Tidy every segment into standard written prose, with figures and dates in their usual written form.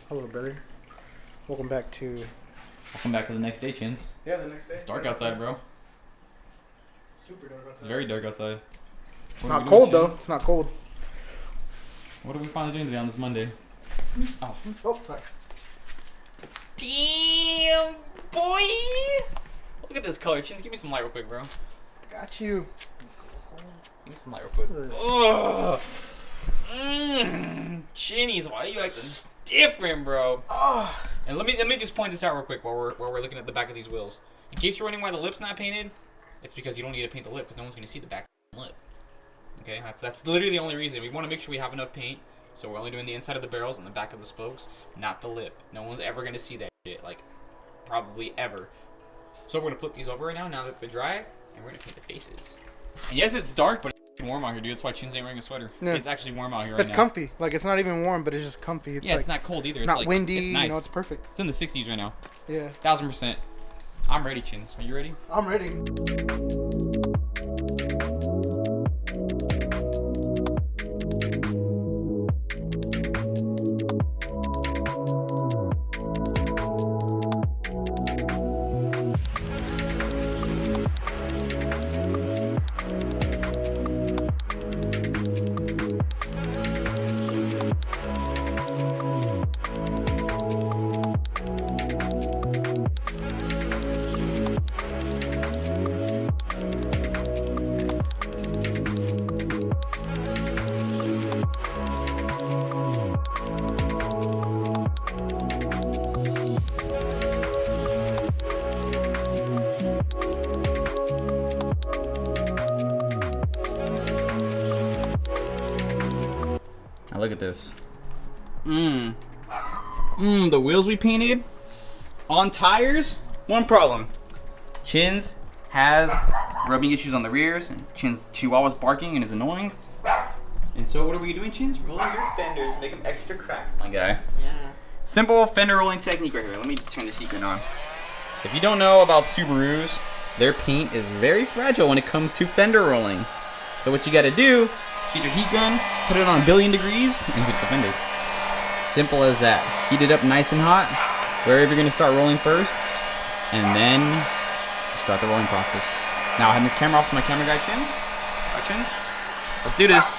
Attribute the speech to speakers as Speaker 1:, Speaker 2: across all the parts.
Speaker 1: Hello, brother. Welcome back to...
Speaker 2: Welcome back to the next day, Chins.
Speaker 1: Yeah, the next day.
Speaker 2: It's dark outside, bro.
Speaker 1: Super dark outside.
Speaker 2: It's very dark outside.
Speaker 1: It's not cold, though. It's not cold.
Speaker 2: What are we finally doing today on this Monday?
Speaker 1: Oh, sorry.
Speaker 2: Damn, boy! Look at this color. Chins, give me some light real quick, bro.
Speaker 1: Got you.
Speaker 2: Give me some light real quick. Ugh. Chinnies, why are you acting different, bro? And let me just point this out real quick while we're looking at the back of these wheels. In case you're wondering why the lip's not painted, it's because you don't need to paint the lip because no one's gonna see the back lip. Okay, that's literally the only reason. We want to make sure we have enough paint, so we're only doing the inside of the barrels and the back of the spokes, not the lip. No one's ever gonna see that shit, like probably ever. So we're gonna flip these over right now that they're dry, and we're gonna paint the faces. And yes, it's dark, but it's warm out here, dude. That's why Chins ain't wearing a sweater. Yeah. It's actually warm out here right now.
Speaker 1: It's comfy. Like, it's not even warm, but it's just comfy. It's
Speaker 2: yeah, it's not cold either. It's
Speaker 1: not
Speaker 2: like,
Speaker 1: windy.
Speaker 2: It's nice.
Speaker 1: You know, it's perfect.
Speaker 2: It's in the 60s right now.
Speaker 1: Yeah.
Speaker 2: 1000%. I'm ready, Chins. Are you ready?
Speaker 1: I'm ready.
Speaker 2: Now look at this. The wheels we painted on tires. One problem. Chins has rubbing issues on the rears, and Chins Chihuahua's barking and is annoying. And so what are we doing, Chins? Rolling your fenders, make them extra cracked, my guy.
Speaker 1: Yeah.
Speaker 2: Simple fender rolling technique right here. Let me turn the secret on. If you don't know about Subarus, their paint is very fragile when it comes to fender rolling. So what you gotta do, get your heat gun, put it on 1,000,000,000 degrees, and hit the fender. Simple as that. Heat it up nice and hot, wherever you're gonna start rolling first, and then start the rolling process. Now I have this camera off to my camera guy, Chins. All right, Chins, let's do this.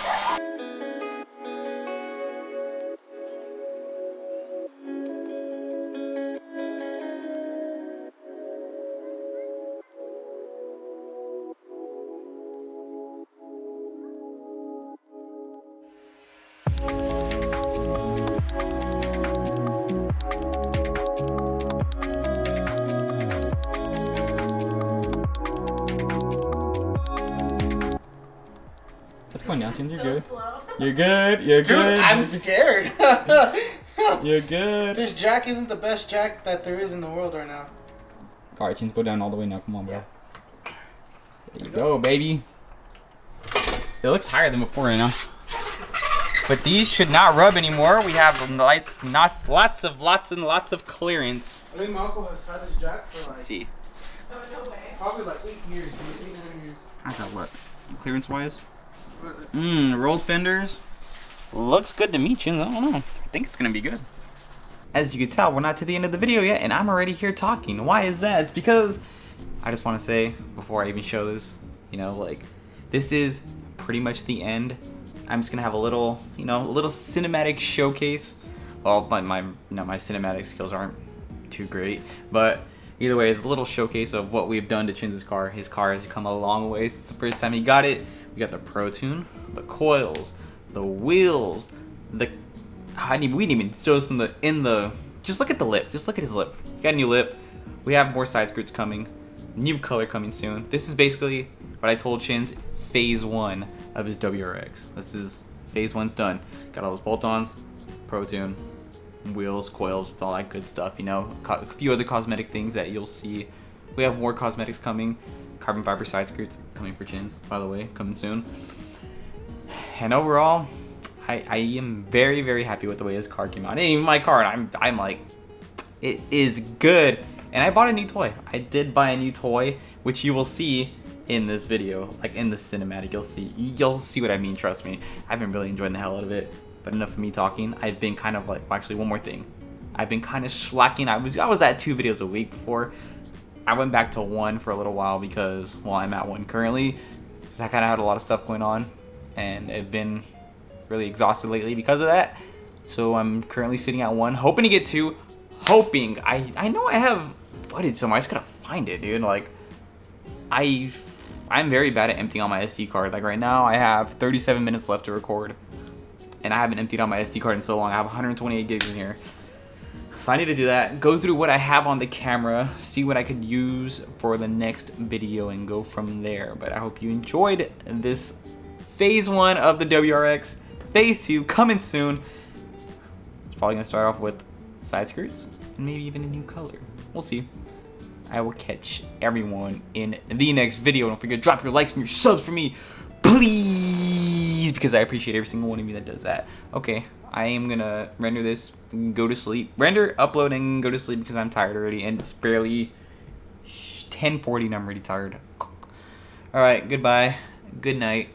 Speaker 2: Going down, Chins. You're good. You're good. You're
Speaker 1: Dude,
Speaker 2: good.
Speaker 1: I'm scared.
Speaker 2: You're good.
Speaker 1: This jack isn't the best jack that there is in the world right now.
Speaker 2: All right, Chins, go down all the way now. Come on, bro. There you go, baby. It looks higher than before right now. But these should not rub anymore. We have lots and lots of clearance.
Speaker 1: I think my uncle has had this jack for like...
Speaker 2: Let's see.
Speaker 3: Oh, no way.
Speaker 1: Probably like 8 years. 8 years.
Speaker 2: How's that look? Clearance-wise?
Speaker 1: What is it?
Speaker 2: Rolled fenders. Looks good to me, Chins. I don't know. I think it's gonna be good. As you can tell, we're not to the end of the video yet, and I'm already here talking. Why is that? It's because I just want to say, before I even show this, you know, like, this is pretty much the end. I'm just gonna have a little, you know, a little cinematic showcase. Well, my cinematic skills aren't too great, but either way, it's a little showcase of what we've done to Chins' car. His car has come a long way since the first time he got it. We got the Pro Tune, the coils, the wheels, we didn't even show this in the. Just look at the lip. Just look at his lip. He got a new lip. We have more side skirts coming. New color coming soon. This is basically what I told Chins. Phase 1 of his WRX. This is phase 1's done. Got all those bolt-ons, Pro Tune, wheels, coils, all that good stuff. You know, a few other cosmetic things that you'll see. We have more cosmetics coming. Carbon fiber side skirts coming for Chins, by the way, coming soon. And overall, I am very, very happy with the way his car came out. And even my car, I'm like, it is good. And I bought a new toy. I did buy a new toy, which you will see in this video, like in the cinematic. You'll see what I mean. Trust me. I've been really enjoying the hell out of it. But enough of me talking. I've been kind of like, well, actually, one more thing. I've been kind of slacking. I was at 2 videos a week before. I went back to 1 for a little while because, well, I'm at 1 currently because I kind of had a lot of stuff going on, and I've been really exhausted lately because of that. So I'm currently sitting at 1, hoping to get 2. Hoping. I know I have footage somewhere. I just gotta find it, dude. Like, I'm very bad at emptying on my SD card. Like right now, I have 37 minutes left to record, and I haven't emptied on my SD card in so long. I have 128 gigs in here. So I need to do that, go through what I have on the camera, see what I could use for the next video, and go from there. But I hope you enjoyed this phase 1 of the WRX. Phase 2 coming soon. It's probably gonna start off with side skirts and maybe even a new color. We'll see. I will catch everyone in the next video. Don't forget to drop your likes and your subs for me, please, because I appreciate every single one of you that does that. Okay. I am gonna render this, go to sleep. Render, upload, and go to sleep because I'm tired already, and it's barely 10:40 and I'm already tired. Alright, goodbye. Good night.